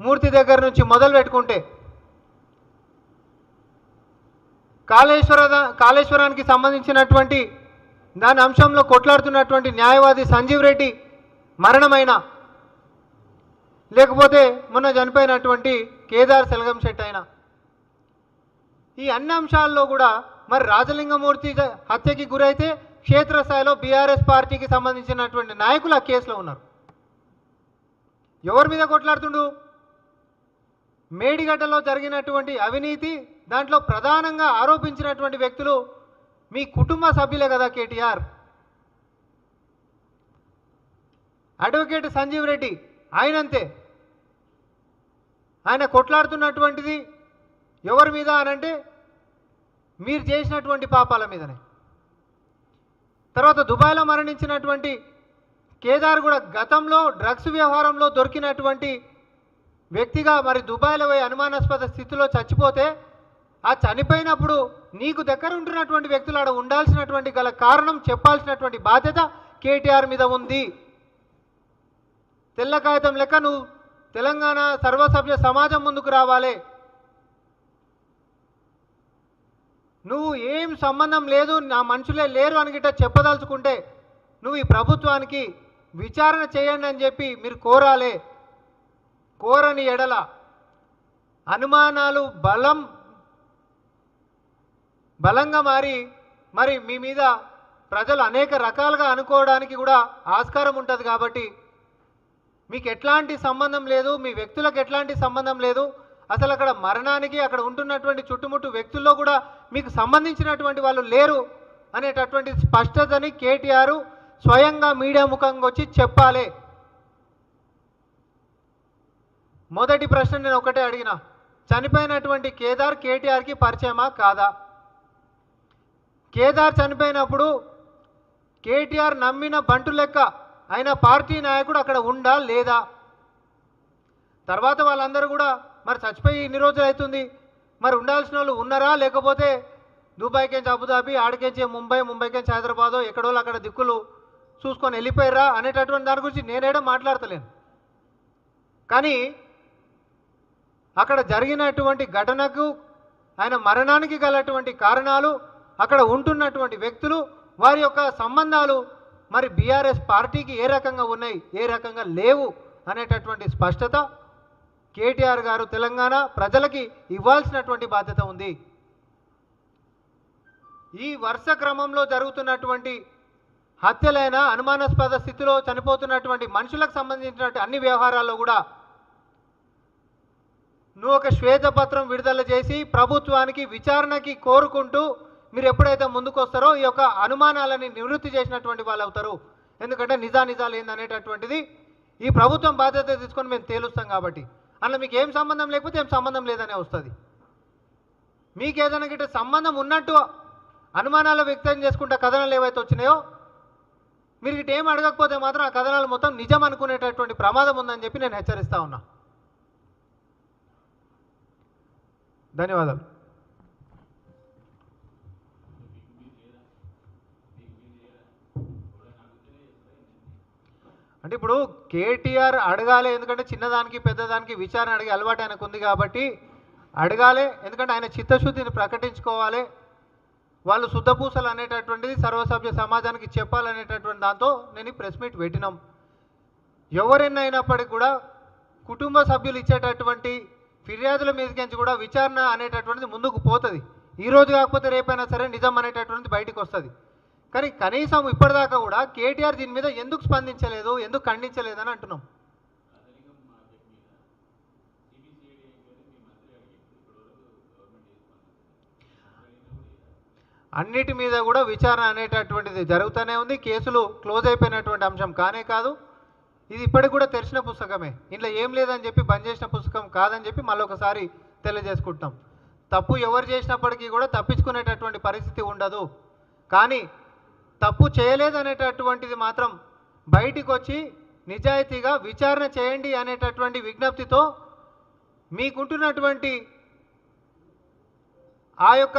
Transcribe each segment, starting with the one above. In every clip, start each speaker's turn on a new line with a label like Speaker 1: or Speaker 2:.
Speaker 1: మూర్తి దగ్గర నుంచి మొదలు పెట్టుకుంటే కాళేశ్వరానికి సంబంధించినటువంటి దాని అంశంలో కొట్లాడుతున్నటువంటి న్యాయవాది సంజీవ్ రెడ్డి మరణమైన, లేకపోతే మొన్న చనిపోయినటువంటి కేదార్ సెల్గం శెట్టి అయినా, ఈ అన్ని అంశాల్లో కూడా మరి రాజలింగమూర్తి హత్యకి గురైతే క్షేత్రస్థాయిలో బీఆర్ఎస్ పార్టీకి సంబంధించినటువంటి నాయకులు ఆ కేసులో ఉన్నారు. ఎవరి మీద కొట్లాడుతుండు? మేడిగడ్డలో జరిగినటువంటి అవినీతి దాంట్లో ప్రధానంగా ఆరోపించినటువంటి వ్యక్తులు మీ కుటుంబ సభ్యులే కదా కేటీఆర్. అడ్వకేట్ సంజీవ్ రెడ్డి ఆయనంతే, ఆయన కొట్లాడుతున్నటువంటిది ఎవరి మీద అనంటే మీరు చేసినటువంటి పాపాల మీదనే. తర్వాత దుబాయ్లో మరణించినటువంటి కేదార్ కూడా గతంలో డ్రగ్స్ వ్యవహారంలో దొరికినటువంటి వ్యక్తిగా మరి దుబాయ్లో పోయి అనుమానాస్పద స్థితిలో చచ్చిపోతే ఆ చనిపోయినప్పుడు నీకు దగ్గర ఉంటున్నటువంటి వ్యక్తులు ఆడ ఉండాల్సినటువంటి గల కారణం చెప్పాల్సినటువంటి బాధ్యత కేటీఆర్ మీద ఉంది. తెల్ల కాగితం లెక్క నువ్వు తెలంగాణ సర్వసభ్య సమాజం ముందుకు రావాలి. నువ్వు ఏం సంబంధం లేదు, నా మనుషులే లేరు అని గిట్ట చెప్పదలుచుకుంటే నువ్వు ఈ ప్రభుత్వానికి విచారణ చేయండి అని చెప్పి మీరు కోరాలి. కోరని ఎడల అనుమానాలు బలంగా మరి మీ మీద ప్రజలు అనేక రకాలుగా అనుకోవడానికి కూడా ఆస్కారం ఉంటుంది. కాబట్టి మీకు ఎట్లాంటి సంబంధం లేదు, మీ వ్యక్తులకు ఎట్లాంటి సంబంధం లేదు, అసలు అక్కడ మరణానికి అక్కడ ఉంటున్నటువంటి చుట్టుముట్టు వ్యక్తుల్లో కూడా మీకు సంబంధించినటువంటి వాళ్ళు లేరు అనేటటువంటి స్పష్టతని కేటీఆర్ స్వయంగా మీడియా ముఖంగా వచ్చి చెప్పాలి. మొదటి ప్రశ్న నేను ఒకటే అడిగిన, చనిపోయినటువంటి కేదార్ కేటీఆర్కి పరిచయమా కాదా? కేదార్ చనిపోయినప్పుడు కేటీఆర్ నమ్మిన బంటు లెక్క ఆయన పార్టీ నాయకుడు అక్కడ ఉండా లేదా? తర్వాత వాళ్ళందరూ కూడా మరి చచ్చిపోయి ఇన్ని రోజులు అవుతుంది, మరి ఉండాల్సిన వాళ్ళు ఉన్నారా, లేకపోతే దుబాయ్కేంచి అబుదాబి, ఆడికేంచి ముంబైకేంచి హైదరాబాదో ఎక్కడో అక్కడ దిక్కులు చూసుకొని వెళ్ళిపోయారా అనేటటువంటి దాని గురించి నేనేడో మాట్లాడతలేను. కానీ అక్కడ జరిగినటువంటి ఘటనకు ఆయన మరణానికి గలటువంటి కారణాలు, అక్కడ ఉంటున్నటువంటి వ్యక్తులు, వారి యొక్క సంబంధాలు మరి బీఆర్ఎస్ పార్టీకి ఏ రకంగా ఉన్నాయి, ఏ రకంగా లేవు అనేటటువంటి స్పష్టత కేటీఆర్ గారు తెలంగాణ ప్రజలకి ఇవ్వాల్సినటువంటి బాధ్యత ఉంది. ఈ వరుస క్రమంలో జరుగుతున్నటువంటి హత్యలైన, అనుమానాస్పద స్థితిలో చనిపోతున్నటువంటి మనుషులకు సంబంధించినటువంటి అన్ని వ్యవహారాల్లో కూడా నువ్వు ఒక శ్వేతపత్రం విడుదల చేసి ప్రభుత్వానికి విచారణకి కోరుకుంటూ మీరు ఎప్పుడైతే ముందుకు వస్తారో ఈ యొక్క అనుమానాలని నివృత్తి చేసినటువంటి వాళ్ళు అవుతారు. ఎందుకంటే నిజాలు ఏందనేటటువంటిది ఈ ప్రభుత్వం బాధ్యత తీసుకొని మేము తేలుస్తాం. కాబట్టి అందులో మీకు ఏం సంబంధం లేకపోతే ఏం సంబంధం లేదనే వస్తుంది. మీకు ఏదైనా గిట్ట సంబంధం ఉన్నట్టు అనుమానాలు వ్యక్తం చేసుకుంటే కథనాలు ఏవైతే వచ్చినాయో మీరు గిట్ట ఏం అడగకపోతే మాత్రం ఆ కథనాలు మొత్తం నిజం అనుకునేటటువంటి ప్రమాదం ఉందని చెప్పి నేను హెచ్చరిస్తా ఉన్నా. ధన్యవాదాలు. అంటే ఇప్పుడు కేటీఆర్ అడగాలి, ఎందుకంటే చిన్నదానికి పెద్దదానికి విచారణ అడిగే అలవాటు ఆయనకు ఉంది కాబట్టి అడగాలి. ఎందుకంటే ఆయన చిత్తశుద్ధిని ప్రకటించుకోవాలి. వాళ్ళు శుద్ధపూసలు అనేటటువంటిది సర్వసభ్య సమాజానికి చెప్పాలనేటటువంటి దాంతో నేను ప్రెస్ మీట్ పెట్టినాం. ఎవరైనా అయినప్పటికీ కూడా కుటుంబ సభ్యులు ఇచ్చేటటువంటి ఫిర్యాదుల మీదకించి కూడా విచారణ అనేటటువంటిది ముందుకు పోతుంది. ఈరోజు కాకపోతే రేపైనా సరే నిజం అనేటటువంటిది బయటకు వస్తుంది. కానీ కనీసం ఇప్పటిదాకా కూడా కేటీఆర్ దీని మీద ఎందుకు స్పందించలేదు, ఎందుకు ఖండించలేదని అంటున్నాం. అన్నిటి మీద కూడా విచారణ అనేటటువంటిది జరుగుతూనే ఉంది. కేసులు క్లోజ్ అయిపోయినటువంటి అంశం కానే కాదు. ఇది ఇప్పటికి కూడా తెరిచిన పుస్తకమే, ఇంట్లో ఏం లేదని చెప్పి బంద్ చేసిన పుస్తకం కాదని చెప్పి మళ్ళొకసారి తెలియజేసుకుంటాం. తప్పు ఎవరు చేసినప్పటికీ కూడా తప్పించుకునేటటువంటి పరిస్థితి ఉండదు. కానీ తప్పు చేయలేదనేటటువంటిది మాత్రం బయటికి వచ్చి నిజాయితీగా విచారణ చేయండి అనేటటువంటి విజ్ఞప్తితో మీకుంటున్నటువంటి ఆ యొక్క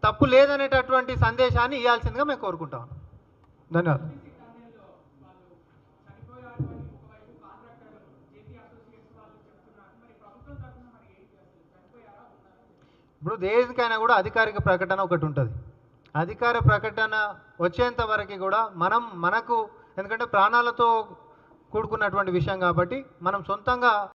Speaker 1: తప్పు లేదనేటటువంటి సందేశాన్ని ఇవ్వాల్సిందిగా మేము కోరుకుంటాం. ధన్యవాదాలు. ఇప్పుడు దేనికైనా కూడా అధికారిక ప్రకటన ఒకటి ఉంటుంది. అధికార ప్రకటన వచ్చేంత వరకు కూడా మనకు ఎందుకంటే ప్రాణాలతో కూడుకున్నటువంటి విషయం కాబట్టి మనం సొంతంగా